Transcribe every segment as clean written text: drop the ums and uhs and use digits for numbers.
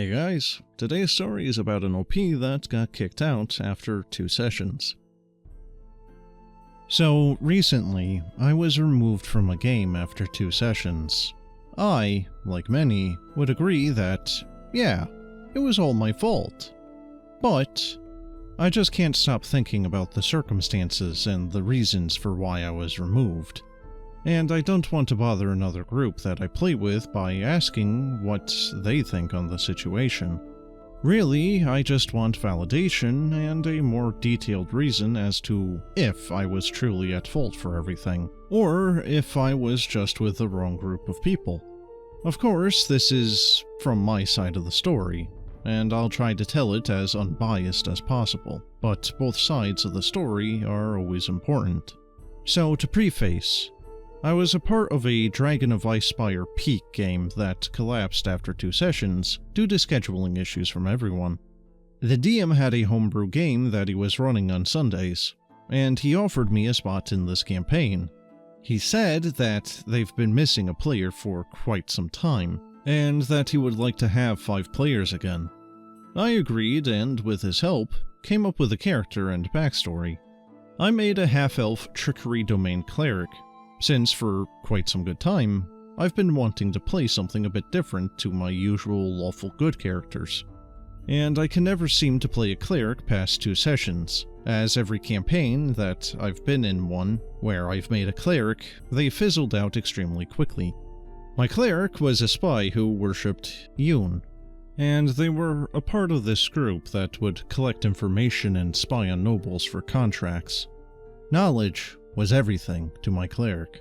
Hey guys, today's story is about an OP that got kicked out after 2 sessions. So, recently, I was removed from a game after 2 sessions. I, like many, would agree that, yeah, it was all my fault. But, I just can't stop thinking about the circumstances and the reasons for why I was removed. And I don't want to bother another group that I play with by asking what they think on the situation. Really, I just want validation and a more detailed reason as to if I was truly at fault for everything, or if I was just with the wrong group of people. Of course, this is from my side of the story, and I'll try to tell it as unbiased as possible, but both sides of the story are always important. So, to preface, I was a part of a Dragon of Icespire Peak game that collapsed after 2 sessions due to scheduling issues from everyone. The DM had a homebrew game that he was running on Sundays, and he offered me a spot in this campaign. He said that they've been missing a player for quite some time, and that he would like to have 5 players again. I agreed and, with his help, came up with a character and backstory. I made a half-elf trickery domain cleric, since for quite some good time, I've been wanting to play something a bit different to my usual lawful good characters. And I can never seem to play a cleric past 2 sessions, as every campaign that I've been in one where I've made a cleric, they fizzled out extremely quickly. My cleric was a spy who worshipped Yoon, and they were a part of this group that would collect information and spy on nobles for contracts. Knowledge was everything to my cleric,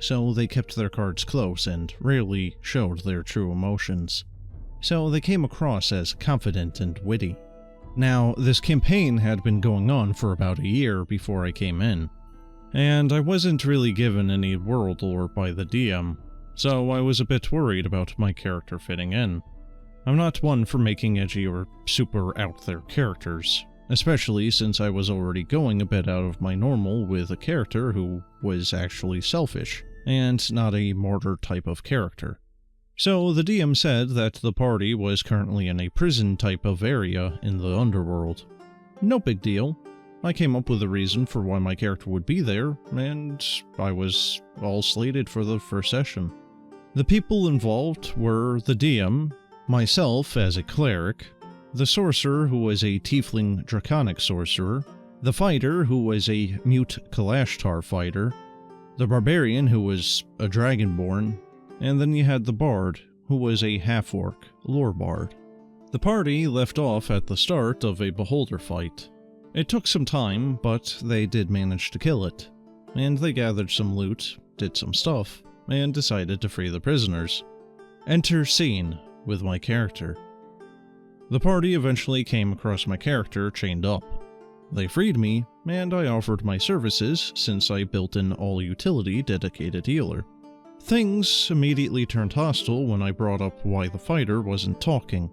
so they kept their cards close and rarely showed their true emotions. So they came across as confident and witty. Now, this campaign had been going on for about a year before I came in, and I wasn't really given any world lore by the DM, so I was a bit worried about my character fitting in. I'm not one for making edgy or super out-there characters, especially since I was already going a bit out of my normal with a character who was actually selfish, and not a martyr type of character. So the DM said that the party was currently in a prison type of area in the underworld. No big deal. I came up with a reason for why my character would be there, and I was all slated for the first session. The people involved were the DM, myself as a cleric, the sorcerer who was a tiefling draconic sorcerer, the fighter who was a mute Kalashtar fighter, the barbarian who was a dragonborn, and then you had the bard who was a half-orc lore bard. The party left off at the start of a beholder fight. It took some time, but they did manage to kill it, and they gathered some loot, did some stuff, and decided to free the prisoners. Enter scene with my character. The party eventually came across my character chained up. They freed me, and I offered my services since I built an all-utility dedicated healer. Things immediately turned hostile when I brought up why the fighter wasn't talking.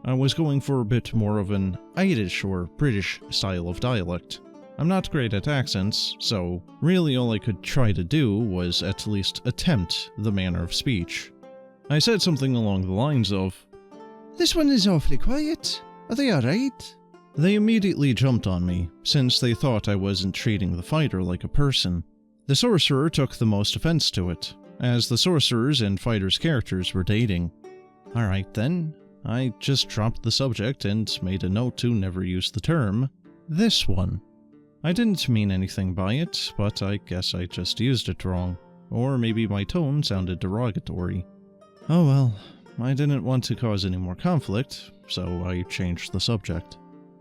I was going for a bit more of an Irish or British style of dialect. I'm not great at accents, so really all I could try to do was at least attempt the manner of speech. I said something along the lines of, "This one is awfully quiet. Are they alright?" They immediately jumped on me, since they thought I wasn't treating the fighter like a person. The sorcerer took the most offense to it, as the sorcerer's and fighter's characters were dating. Alright then, I just dropped the subject and made a note to never use the term, "this one." I didn't mean anything by it, but I guess I just used it wrong, or maybe my tone sounded derogatory. Oh well. I didn't want to cause any more conflict, so I changed the subject.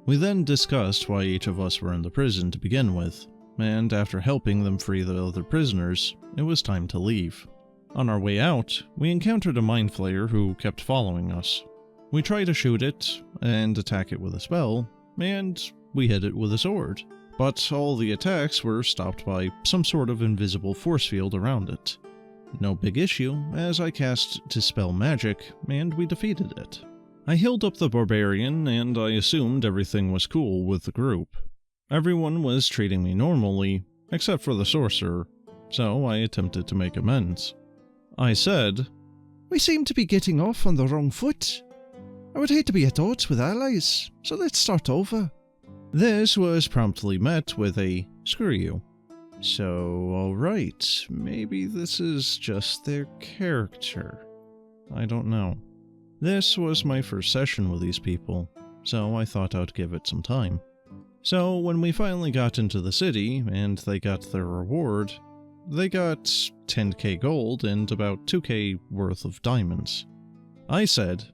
We then discussed why each of us were in the prison to begin with, and after helping them free the other prisoners, it was time to leave. On our way out, we encountered a mind flayer who kept following us. We tried to shoot it and attack it with a spell, and we hit it with a sword, but all the attacks were stopped by some sort of invisible force field around it. No big issue, as I cast Dispel Magic, and we defeated it. I healed up the barbarian, and I assumed everything was cool with the group. Everyone was treating me normally, except for the sorcerer, so I attempted to make amends. I said, "We seem to be getting off on the wrong foot." I would hate to be at odds with allies, so let's start over. This was promptly met with a screw you. So, alright, maybe this is just their character. I don't know. This was my first session with these people, so I thought I'd give it some time. So, when we finally got into the city, and they got their reward, they got 10k gold and about 2k worth of diamonds. I said,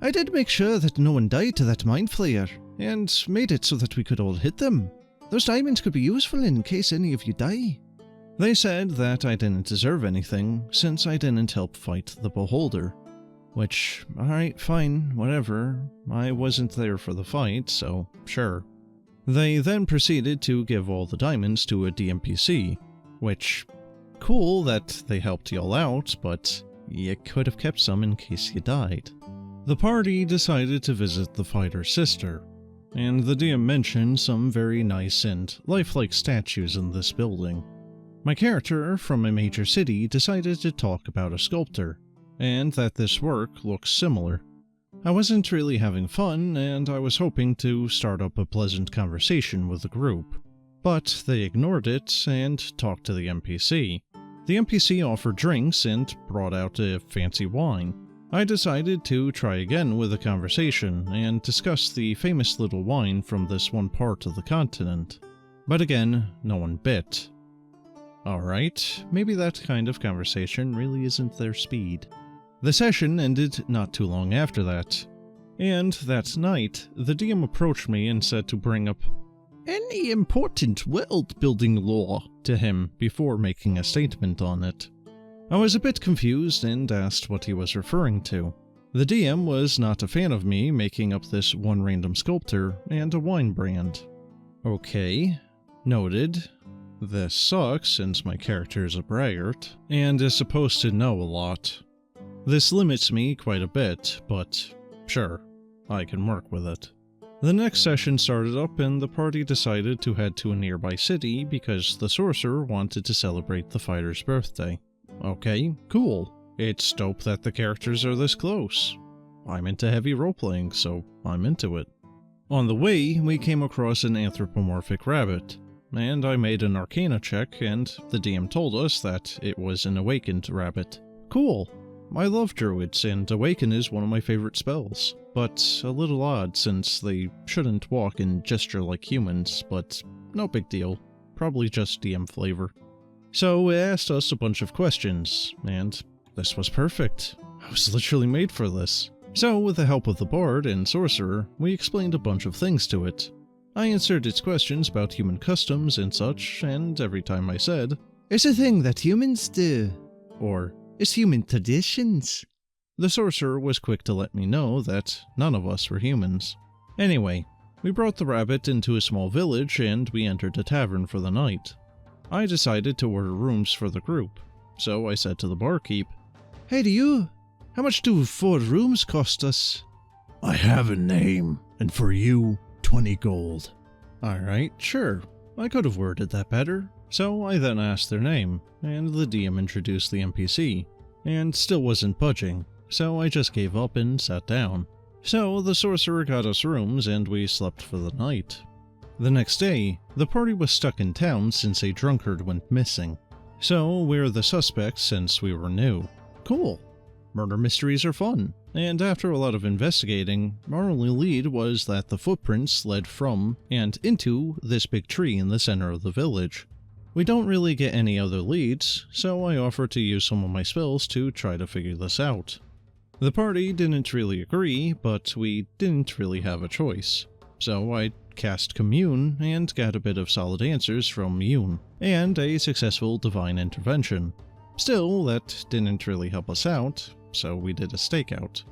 I did make sure that no one died to that mind flayer, and made it so that we could all hit them. Those diamonds could be useful in case any of you die. They said that I didn't deserve anything since I didn't help fight the Beholder. Which, alright, fine, whatever. I wasn't there for the fight, so sure. They then proceeded to give all the diamonds to a DMPC, which, cool that they helped y'all out, but you could have kept some in case you died. The party decided to visit the fighter's sister, and the DM mentioned some very nice and lifelike statues in this building. My character from a major city decided to talk about a sculptor, and that this work looks similar. I wasn't really having fun, and I was hoping to start up a pleasant conversation with the group, but they ignored it and talked to the NPC. The NPC offered drinks and brought out a fancy wine. I decided to try again with the conversation and discuss the famous little wine from this one part of the continent. But again, no one bit. Alright, maybe that kind of conversation really isn't their speed. The session ended not too long after that, and that night, the DM approached me and said to bring up any important world-building lore to him before making a statement on it. I was a bit confused and asked what he was referring to. The DM was not a fan of me making up this one random sculptor and a wine brand. Okay, noted. This sucks since my character is a braggart, and is supposed to know a lot. This limits me quite a bit, but sure, I can work with it. The next session started up and the party decided to head to a nearby city because the sorcerer wanted to celebrate the fighter's birthday. Okay, cool. It's dope that the characters are this close. I'm into heavy roleplaying, so I'm into it. On the way, we came across an anthropomorphic rabbit, and I made an arcana check and the DM told us that it was an awakened rabbit. Cool. I love druids, and awaken is one of my favorite spells, but a little odd since they shouldn't walk and gesture like humans, but no big deal. Probably just DM flavor. So it asked us a bunch of questions, and this was perfect. I was literally made for this. So with the help of the bard and sorcerer, we explained a bunch of things to it. I answered its questions about human customs and such, and every time I said, It's a thing that humans do, or it's human traditions, the sorcerer was quick to let me know that none of us were humans. Anyway, we brought the rabbit into a small village and we entered a tavern for the night. I decided to order rooms for the group, so I said to the barkeep, Hey, do you? How much do 4 rooms cost us? I have a name, and for you, 20 gold. Alright, sure. I could have worded that better. So I then asked their name, and the DM introduced the NPC, and still wasn't budging, so I just gave up and sat down. So the sorcerer got us rooms and we slept for the night. The next day, the party was stuck in town since a drunkard went missing. So we're the suspects since we were new. Cool. Murder mysteries are fun, and after a lot of investigating, our only lead was that the footprints led from and into this big tree in the center of the village. We don't really get any other leads, so I offered to use some of my spells to try to figure this out. The party didn't really agree, but we didn't really have a choice. So I cast Commune and got a bit of solid answers from Yoon, and a successful divine intervention. Still, that didn't really help us out, so we did a stakeout.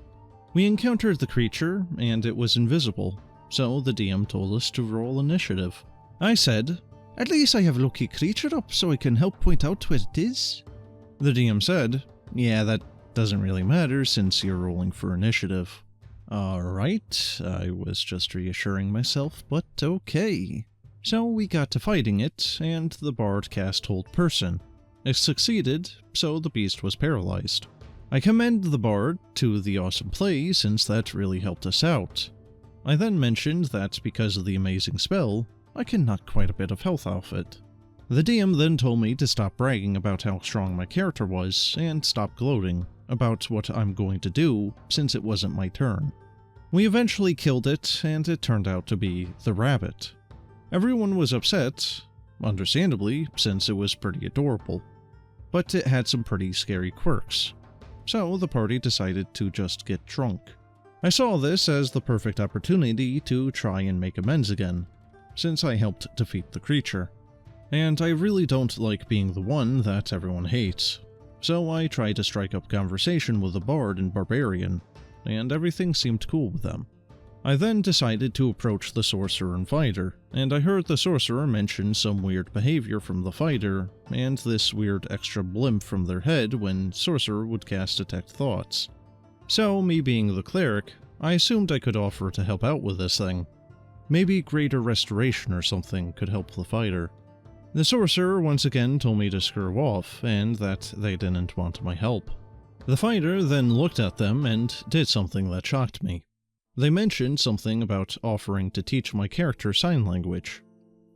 We encountered the creature, and it was invisible, so the DM told us to roll initiative. I said, At least I have Loki creature up so I can help point out where it is. The DM said, Yeah, that doesn't really matter since you're rolling for initiative. Alright, I was just reassuring myself, but okay. So we got to fighting it, and the bard cast Hold Person. It succeeded, so the beast was paralyzed. I commend the bard to the awesome play since that really helped us out. I then mentioned that because of the amazing spell, I can knock quite a bit of health off it. The DM then told me to stop bragging about how strong my character was and stop gloating about what I'm going to do since it wasn't my turn. We eventually killed it, and it turned out to be the rabbit. Everyone was upset, understandably, since it was pretty adorable, but it had some pretty scary quirks. So the party decided to just get drunk. I saw this as the perfect opportunity to try and make amends again, since I helped defeat the creature. And I really don't like being the one that everyone hates, so I tried to strike up conversation with the bard and barbarian, and everything seemed cool with them. I then decided to approach the sorcerer and fighter, and I heard the sorcerer mention some weird behavior from the fighter, and this weird extra blimp from their head when sorcerer would cast detect thoughts. So, me being the cleric, I assumed I could offer to help out with this thing. Maybe greater restoration or something could help the fighter. The sorcerer once again told me to screw off, and that they didn't want my help. The fighter then looked at them and did something that shocked me. They mentioned something about offering to teach my character sign language,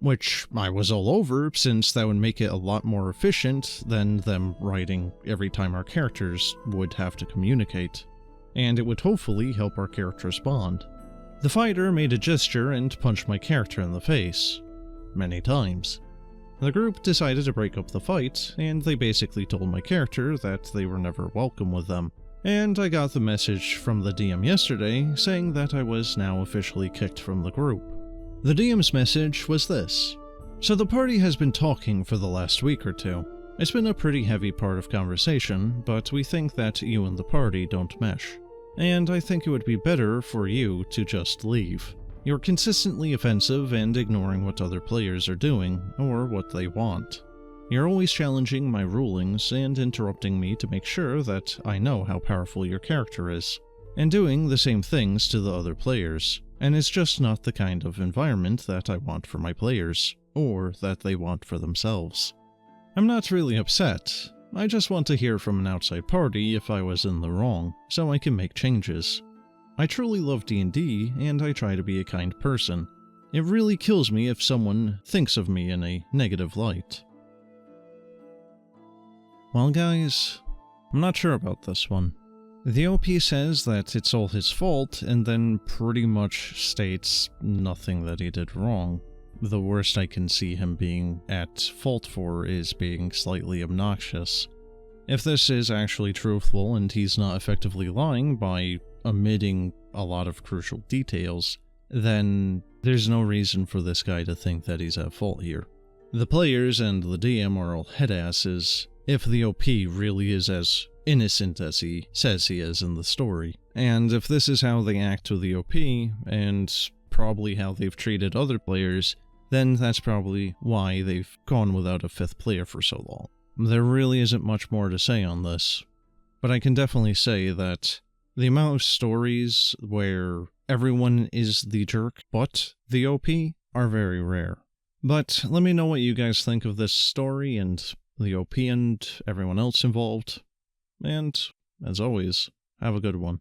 which I was all over since that would make it a lot more efficient than them writing every time our characters would have to communicate, and it would hopefully help our characters bond. The fighter made a gesture and punched my character in the face, many times. The group decided to break up the fight, and they basically told my character that they were never welcome with them. And I got the message from the DM yesterday saying that I was now officially kicked from the group. The DM's message was this: "So the party has been talking for the last week or two. It's been a pretty heavy part of conversation, but we think that you and the party don't mesh. And I think it would be better for you to just leave. You're consistently offensive and ignoring what other players are doing, or what they want. You're always challenging my rulings and interrupting me to make sure that I know how powerful your character is, and doing the same things to the other players, and it's just not the kind of environment that I want for my players, or that they want for themselves. I'm not really upset, I just want to hear from an outside party if I was in the wrong, so I can make changes. I truly love D&D, and I try to be a kind person. It really kills me if someone thinks of me in a negative light." Well guys, I'm not sure about this one. The OP says that it's all his fault, and then pretty much states nothing that he did wrong. The worst I can see him being at fault for is being slightly obnoxious. If this is actually truthful and he's not effectively lying by omitting a lot of crucial details, then there's no reason for this guy to think that he's at fault here. The players and the DM are all headasses if the OP really is as innocent as he says he is in the story. And if this is how they act to the OP, and probably how they've treated other players, then that's probably why they've gone without a fifth player for so long. There really isn't much more to say on this, but I can definitely say that the amount of stories where everyone is the jerk but the OP are very rare. But let me know what you guys think of this story and the OP and everyone else involved. And, as always, have a good one.